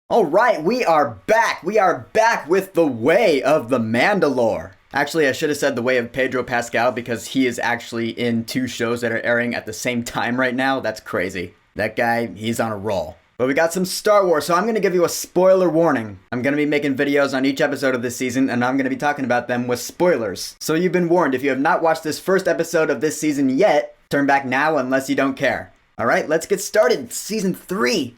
Alright, we are back! We are back with The Way of the Mandalore. Actually, I should have said The Way of Pedro Pascal because he is actually in two shows that are airing at the same time right now. That's crazy. That guy, he's on a roll. But we got some Star Wars, so I'm going to give you a spoiler warning. I'm going to be making videos on each episode of this season, and I'm going to be talking about them with spoilers. So you've been warned. If you have not watched this first episode of this season yet, turn back now unless you don't care. Alright, let's get started. Season 3.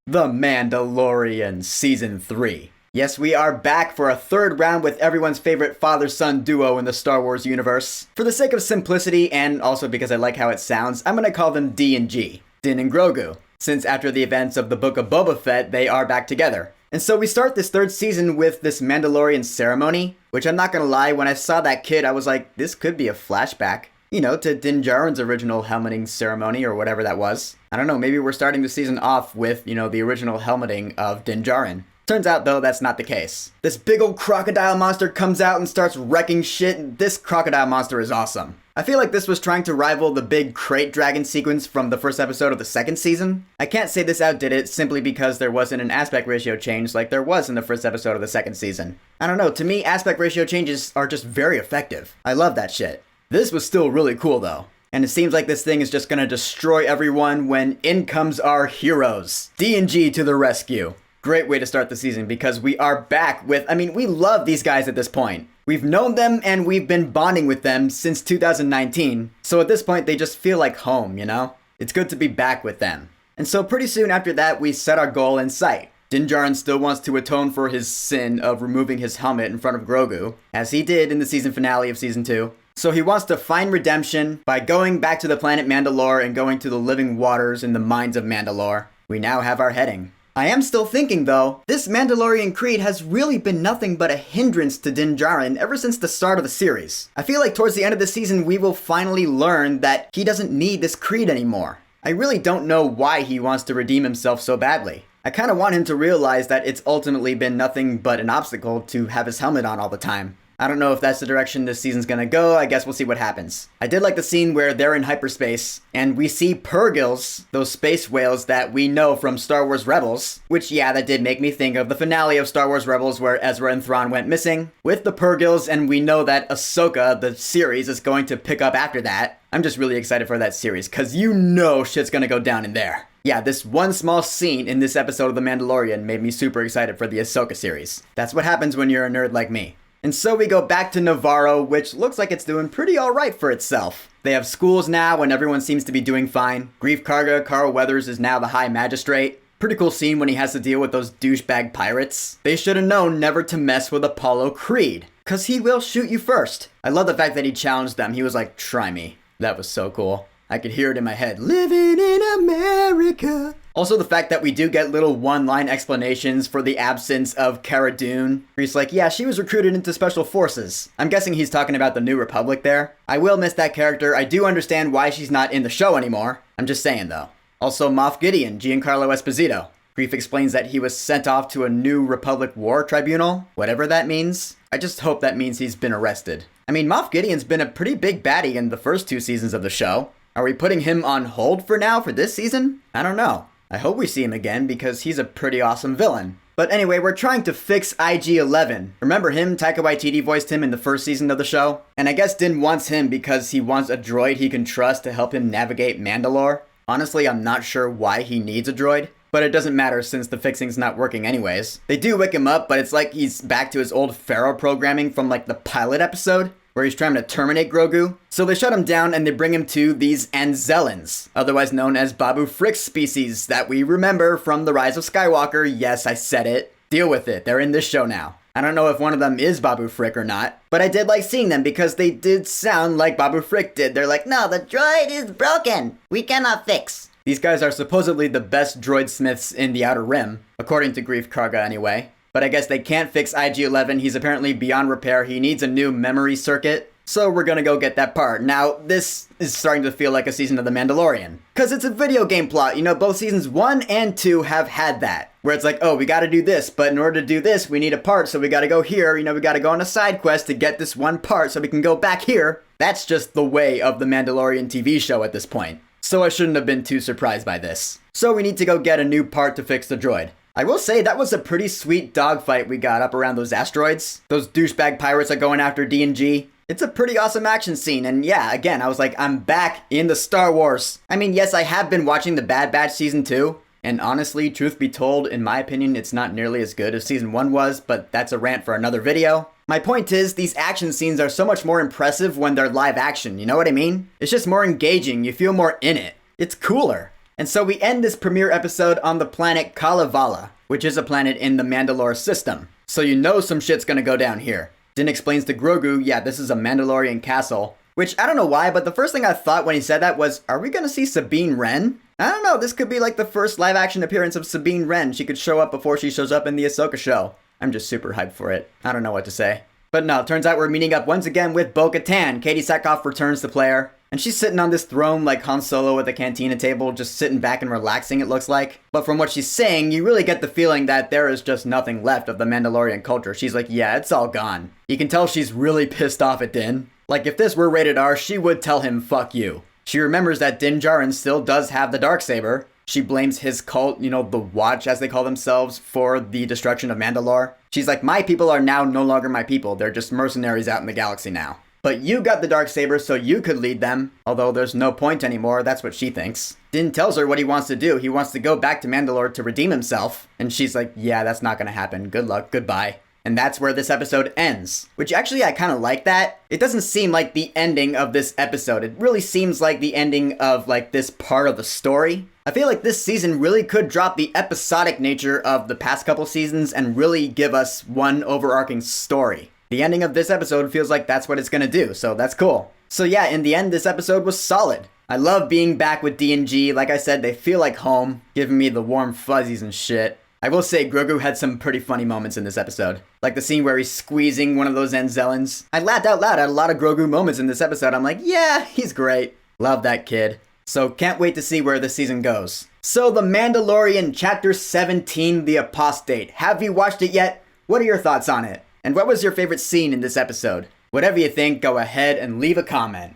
The Mandalorian Season 3. Yes, we are back for a third round with everyone's favorite father-son duo in the Star Wars universe. For the sake of simplicity, and also because I like how it sounds, I'm gonna call them D and G. Din and Grogu. Since after the events of the Book of Boba Fett, they are back together. And so we start this third season with this Mandalorian ceremony, which I'm not gonna lie, when I saw that kid, I was like, this could be a flashback. You know, to Din Djarin's original helmeting ceremony or whatever that was. I don't know, maybe we're starting the season off with, the original helmeting of Din Djarin. Turns out, though, that's not the case. This big old crocodile monster comes out and starts wrecking shit, and this crocodile monster is awesome. I feel like this was trying to rival the big crate dragon sequence from the first episode of the second season. I can't say this outdid it simply because there wasn't an aspect ratio change like there was in the first episode of the second season. I don't know, to me, aspect ratio changes are just very effective. I love that shit. This was still really cool though. And it seems like this thing is just gonna destroy everyone when in comes our heroes. D&G to the rescue. Great way to start the season because we are back with, we love these guys at this point. We've known them and we've been bonding with them since 2019. So at this point they just feel like home, you know? It's good to be back with them. And so pretty soon after that we set our goal in sight. Din Djarin still wants to atone for his sin of removing his helmet in front of Grogu, as he did in the season finale of season 2. So he wants to find redemption by going back to the planet Mandalore and going to the living waters in the mines of Mandalore. We now have our heading. I am still thinking though, this Mandalorian creed has really been nothing but a hindrance to Din Djarin ever since the start of the series. I feel like towards the end of the season we will finally learn that he doesn't need this creed anymore. I really don't know why he wants to redeem himself so badly. I kind of want him to realize that it's ultimately been nothing but an obstacle to have his helmet on all the time. I don't know if that's the direction this season's gonna go, I guess we'll see what happens. I did like the scene where they're in hyperspace, and we see Purrgils, those space whales that we know from Star Wars Rebels, which yeah, that did make me think of the finale of Star Wars Rebels where Ezra and Thrawn went missing, with the Purrgils, and we know that Ahsoka, the series, is going to pick up after that. I'm just really excited for that series, cause you know shit's gonna go down in there. Yeah, this one small scene in this episode of The Mandalorian made me super excited for the Ahsoka series. That's what happens when you're a nerd like me. And so we go back to Navarro, which looks like it's doing pretty alright for itself. They have schools now and everyone seems to be doing fine. Grief Karga, Carl Weathers, is now the High Magistrate. Pretty cool scene when he has to deal with those douchebag pirates. They should have known never to mess with Apollo Creed, cause he will shoot you first. I love the fact that he challenged them. He was like, try me. That was so cool. I could hear it in my head. Living in America. Also the fact that we do get little one-line explanations for the absence of Cara Dune. He's like, yeah, she was recruited into Special Forces. I'm guessing he's talking about the New Republic there. I will miss that character. I do understand why she's not in the show anymore. I'm just saying though. Also Moff Gideon, Giancarlo Esposito. Grief explains that he was sent off to a New Republic War Tribunal, whatever that means. I just hope that means he's been arrested. Moff Gideon's been a pretty big baddie in the first 2 seasons of the show. Are we putting him on hold for now for this season? I don't know. I hope we see him again because he's a pretty awesome villain. But anyway, we're trying to fix IG-11. Remember him? Taika Waititi voiced him in the first season of the show. And I guess Din wants him because he wants a droid he can trust to help him navigate Mandalore. Honestly, I'm not sure why he needs a droid. But it doesn't matter since the fixing's not working anyways. They do wake him up, but it's like he's back to his old Pharaoh programming from like the pilot episode, where he's trying to terminate Grogu. So they shut him down and they bring him to these Anzellans, otherwise known as Babu Frick's species that we remember from The Rise of Skywalker. Yes, I said it. Deal with it. They're in this show now. I don't know if one of them is Babu Frick or not, but I did like seeing them because they did sound like Babu Frick did. They're like, no, the droid is broken. We cannot fix. These guys are supposedly the best droid smiths in the Outer Rim, according to Grief Karga anyway. But I guess they can't fix IG-11. He's apparently beyond repair. He needs a new memory circuit. So we're gonna go get that part. Now, this is starting to feel like a season of The Mandalorian. Cause it's a video game plot. You know, both seasons 1 and 2 have had that. Where it's like, oh, we gotta do this, but in order to do this, we need a part, so we gotta go here. You know, we gotta go on a side quest to get this one part so we can go back here. That's just the way of the Mandalorian TV show at this point. so I shouldn't have been too surprised by this. So we need to go get a new part to fix the droid. I will say that was a pretty sweet dogfight we got up around those asteroids. Those douchebag pirates are going after D&G. It's a pretty awesome action scene, and yeah, again, I was like, I'm back in the Star Wars. I mean, yes, I have been watching the Bad Batch Season 2, and honestly, truth be told, in my opinion, it's not nearly as good as Season 1 was, but that's a rant for another video. My point is, these action scenes are so much more impressive when they're live action, you know what I mean? It's just more engaging, you feel more in it. It's cooler. And so we end this premiere episode on the planet Kalevala, which is a planet in the Mandalore system. So you know some shit's gonna go down here. Din explains to Grogu, yeah, this is a Mandalorian castle. Which, I don't know why, but the first thing I thought when he said that was, are we gonna see Sabine Wren? I don't know, this could be like the first live-action appearance of Sabine Wren. She could show up before she shows up in the Ahsoka show. I'm just super hyped for it. I don't know what to say. But no, turns out we're meeting up once again with Bo-Katan. Katie Sackhoff returns to play her. And she's sitting on this throne like Han Solo at the cantina table, just sitting back and relaxing, it looks like. But from what she's saying, you really get the feeling that there is just nothing left of the Mandalorian culture. She's like, yeah, it's all gone. You can tell she's really pissed off at Din. Like, if this were rated R, she would tell him, fuck you. She remembers that Din Djarin still does have the Darksaber. She blames his cult, you know, the Watch, as they call themselves, for the destruction of Mandalore. She's like, my people are now no longer my people. They're just mercenaries out in the galaxy now. But you got the Darksaber, so you could lead them. Although there's no point anymore, that's what she thinks. Din tells her what he wants to do. He wants to go back to Mandalore to redeem himself. And she's like, yeah, that's not gonna happen. Good luck, goodbye. And that's where this episode ends. Which actually, I kind of like that. It doesn't seem like the ending of this episode. It really seems like the ending of, like, this part of the story. I feel like this season really could drop the episodic nature of the past couple seasons and really give us one overarching story. The ending of this episode feels like that's what it's gonna do, so that's cool. So yeah, in the end, this episode was solid. I love being back with D&G. Like I said, they feel like home, giving me the warm fuzzies and shit. I will say Grogu had some pretty funny moments in this episode. Like the scene where he's squeezing one of those Enzellans. I laughed out loud at a lot of Grogu moments in this episode. I'm like, yeah, he's great. Love that kid. So can't wait to see where this season goes. So The Mandalorian Chapter 17, The Apostate. Have you watched it yet? What are your thoughts on it? And what was your favorite scene in this episode? Whatever you think, go ahead and leave a comment.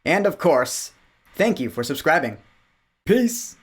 And of course, thank you for subscribing. Peace!